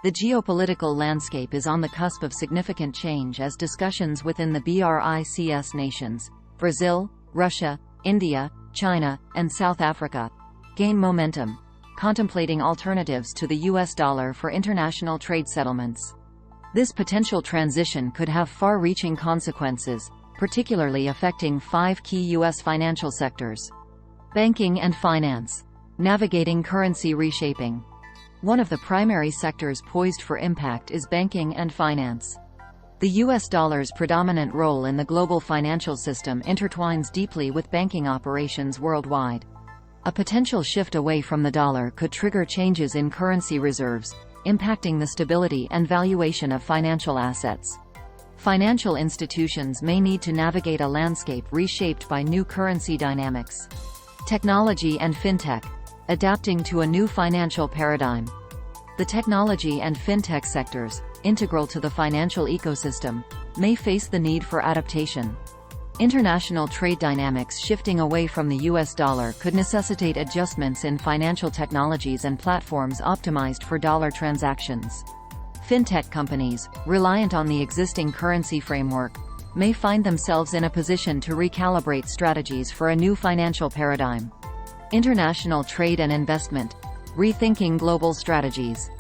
The geopolitical landscape is on the cusp of significant change as discussions within the BRICS nations, Brazil, Russia, India, China, and South Africa, gain momentum, contemplating alternatives to the US dollar for international trade settlements. This potential transition could have far-reaching consequences, particularly affecting 5 key U.S. financial sectors. Banking and finance. Navigating currency reshaping. One of the primary sectors poised for impact is banking and finance. The U.S. dollar's predominant role in the global financial system intertwines deeply with banking operations worldwide. A potential shift away from the dollar could trigger changes in currency reserves, impacting the stability and valuation of financial assets. Financial institutions may need to navigate a landscape reshaped by new currency dynamics. Technology and fintech. Adapting to a new financial paradigm. The technology and fintech sectors, integral to the financial ecosystem, may face the need for adaptation. International trade dynamics shifting away from the US dollar could necessitate adjustments in financial technologies and platforms optimized for dollar transactions. Fintech companies, reliant on the existing currency framework, may find themselves in a position to recalibrate strategies for a new financial paradigm. International trade and investment. Rethinking global strategies.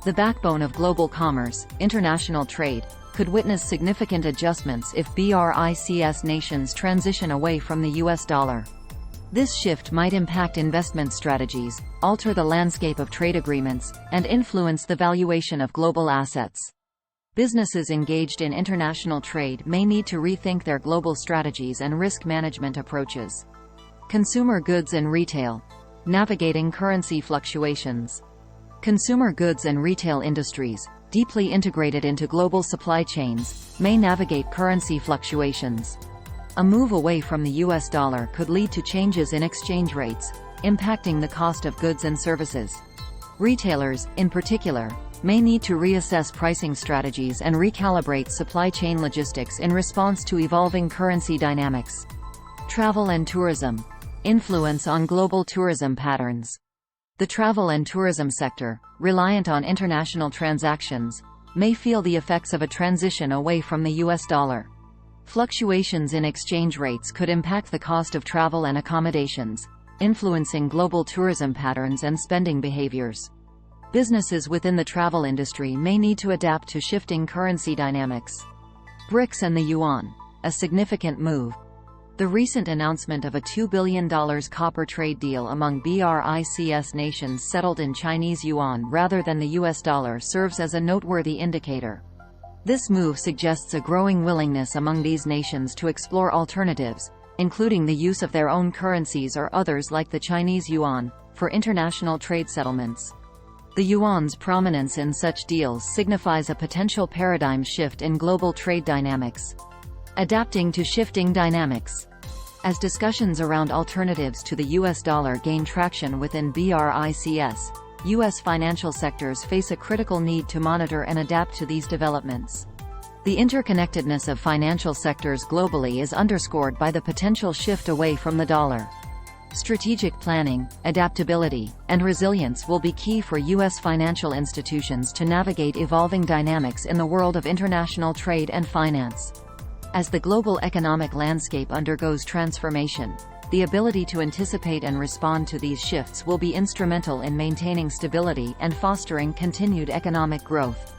The backbone of global commerce, international trade, could witness significant adjustments if BRICS nations transition away from the US dollar. This shift might impact investment strategies, alter the landscape of trade agreements, and influence the valuation of global assets. Businesses engaged in international trade may need to rethink their global strategies and risk management approaches. Consumer goods and retail. Navigating currency fluctuations. Consumer goods and retail industries, deeply integrated into global supply chains, may navigate currency fluctuations. A move away from the US dollar could lead to changes in exchange rates, impacting the cost of goods and services. Retailers, in particular, may need to reassess pricing strategies and recalibrate supply chain logistics in response to evolving currency dynamics. Travel and tourism. Influence on global tourism patterns. The travel and tourism sector, reliant on international transactions, may feel the effects of a transition away from the US dollar. Fluctuations in exchange rates could impact the cost of travel and accommodations, influencing global tourism patterns and spending behaviors. Businesses within the travel industry may need to adapt to shifting currency dynamics. BRICS and the yuan. A significant move. The recent announcement of a $2 billion copper trade deal among BRICS nations settled in Chinese yuan rather than the US dollar serves as a noteworthy indicator. This move suggests a growing willingness among these nations to explore alternatives, including the use of their own currencies or others like the Chinese yuan, for international trade settlements. The yuan's prominence in such deals signifies a potential paradigm shift in global trade dynamics. Adapting to shifting dynamics. As discussions around alternatives to the US dollar gain traction within BRICS, U.S. financial sectors face a critical need to monitor and adapt to these developments. The interconnectedness of financial sectors globally is underscored by the potential shift away from the dollar. Strategic planning, adaptability, and resilience will be key for U.S. financial institutions to navigate evolving dynamics in the world of international trade and finance. As the global economic landscape undergoes transformation, the ability to anticipate and respond to these shifts will be instrumental in maintaining stability and fostering continued economic growth.